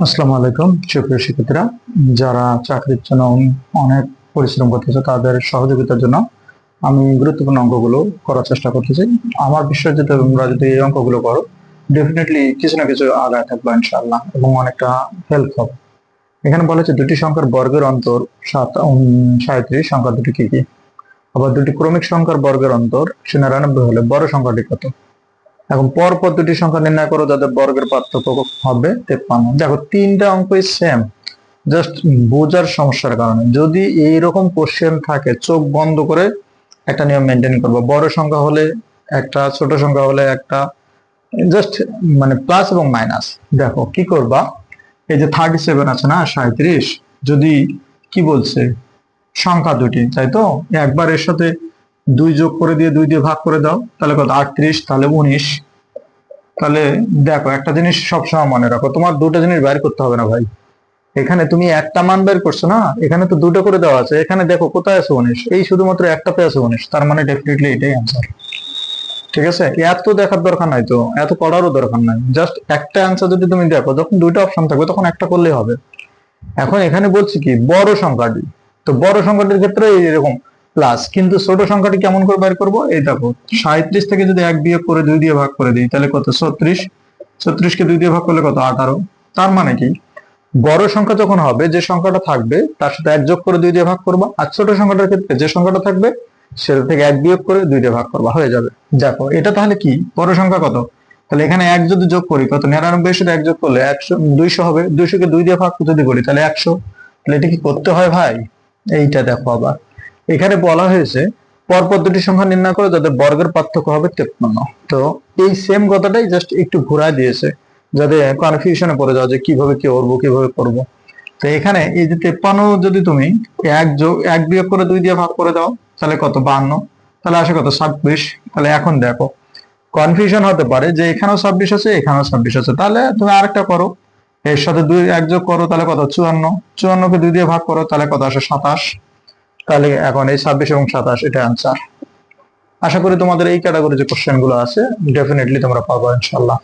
আসসালামু আলাইকুম সুপ্রিয় শিক্ষার্থীরা, যারা চাকরির জন্য অনেক পরিশ্রম করতেছে তাদের সহযোগিতার জন্য আমি গুরুত্বপূর্ণ অঙ্কগুলো করার চেষ্টা করতেছি। আমার বিশ্বাস যে তোমরা যদি এই অঙ্কগুলো করো ডেফিনেটলি কিছু না কিছু আগায় থাকবে ইনশাআল্লাহ এবং অনেকটা হেল্প হবে। এখানে বলেছে দুটি সংখ্যার বর্গের অন্তর 37, সংখ্যা দুটি কি কি? আবার দুটি ক্রমিক সংখ্যার বর্গের অন্তর 99 হলে বড় সংখ্যাটি কত? এখন পরপর দুটি সংখ্যা নির্ণয় করো যাদের বর্গের পার্থক্য হবে 53। দেখো তিনটা অঙ্কই সেম, জাস্ট বোঝার সমস্যার কারণে। যদি এইরকম কোশ্চেন থাকে চোখ বন্ধ করে একটা নিয়ম মেনটেন করবো, বড় সংখ্যা হলে একটা, ছোট সংখ্যা হলে একটা, জাস্ট মানে প্লাস এবং মাইনাস। দেখো কি করবা, এই যে 37 আছে না 37, যদি কি বলছে সংখ্যা দুটি, তাই তো একবার এর সাথে 2 যোগ করে দিয়ে 2 দিয়ে ভাগ করে দাও, তাহলে কত 38, তাহলে 19। তাহলে দেখো একটা জিনিস সবসময় মনে রাখো, তোমার দুটো জিনিস বাইর করতে হবে না ভাই। এখানে তুমি একটা মান বের করছো না, এখানে তো দুটো করে দেওয়া আছে। এখানে দেখো কোথায় আছে 19, এই শুধুমাত্র একটাতে আছে 19, তার মানে ডেফিনেটলি এটাই অ্যান্সার। ঠিক আছে, এত দেখার দরকার নাই, তো এত করারও দরকার নাই। জাস্ট একটা অ্যান্সার যদি তুমি দেখো, যখন দুইটা অপশন থাকবে তখন একটা করলেই হবে। এখন এখানে বলছি কি বড় সংখ্যাটি, তো বড় সংখ্যাটির ক্ষেত্রে এরকম প্লাস, কিন্তু ছোট সংখ্যাটি কেমন করে বের করবো? এই দেখো 37 থেকে যদি 1 বিয়োগ করে 2 দিয়ে ভাগ করে দিই তাহলে কত 36, 36 কে 2 দিয়ে ভাগ করলে কত 18। তার মানে কি বড় সংখ্যা যখন হবে, যে সংখ্যাটা থাকবে তার সাথে 1 যোগ করে 2 দিয়ে ভাগ করবা, আর ছোট সংখ্যাটার ক্ষেত্রে যে সংখ্যাটা থাকবে সেটা থেকে 1 বিয়োগ করে 2 দিয়ে ভাগ করবা, হয়ে যাবে। দেখো এটা তাহলে কি বড় সংখ্যা কত, তাহলে এখানে 1 যদি যোগ করি কত 99 এর সাথে 1 যোগ করলে 100, 200 হবে। 200 কে 2 দিয়ে ভাগ যদি করি তাহলে 100। তাহলে এটা কি করতে হয় ভাই? এইটা দেখো আবার এখানে বলা হয়েছে পরপর দুটি সংখ্যা নির্ণয় করো যাদের বর্গের পার্থক্য হবে 53। তো এই সেম কথাটাই জাস্ট একটু ঘুরায় দিয়েছে যাতে কনফিউশনে পড়ে যাও যে কিভাবে কি করবো কিভাবে করবো। তো এখানে এই যে 53 যদি তুমি 1 বিয়োগ করে 2 দিয়ে ভাগ করে দাও তাহলে কত 52, তাহলে আসে কত 26। তাহলে এখন দেখো কনফিউশন হতে পারে যে এখানেও 26 আছে এখানেও 26 আছে, তাহলে তুমি আরেকটা করো, এর সাথে 2 1 যোগ করো তাহলে কত 54, 54 কে 2 দিয়ে ভাগ করো তাহলে কত আসে 27। তাহলে এখন এই 26 এবং 27 এটা অ্যান্সার। আশা করি তোমাদের এই ক্যাটাগরি যে কোশ্চেন গুলো আছে ডেফিনেটলি তোমরা পাবো ইনশাল্লাহ।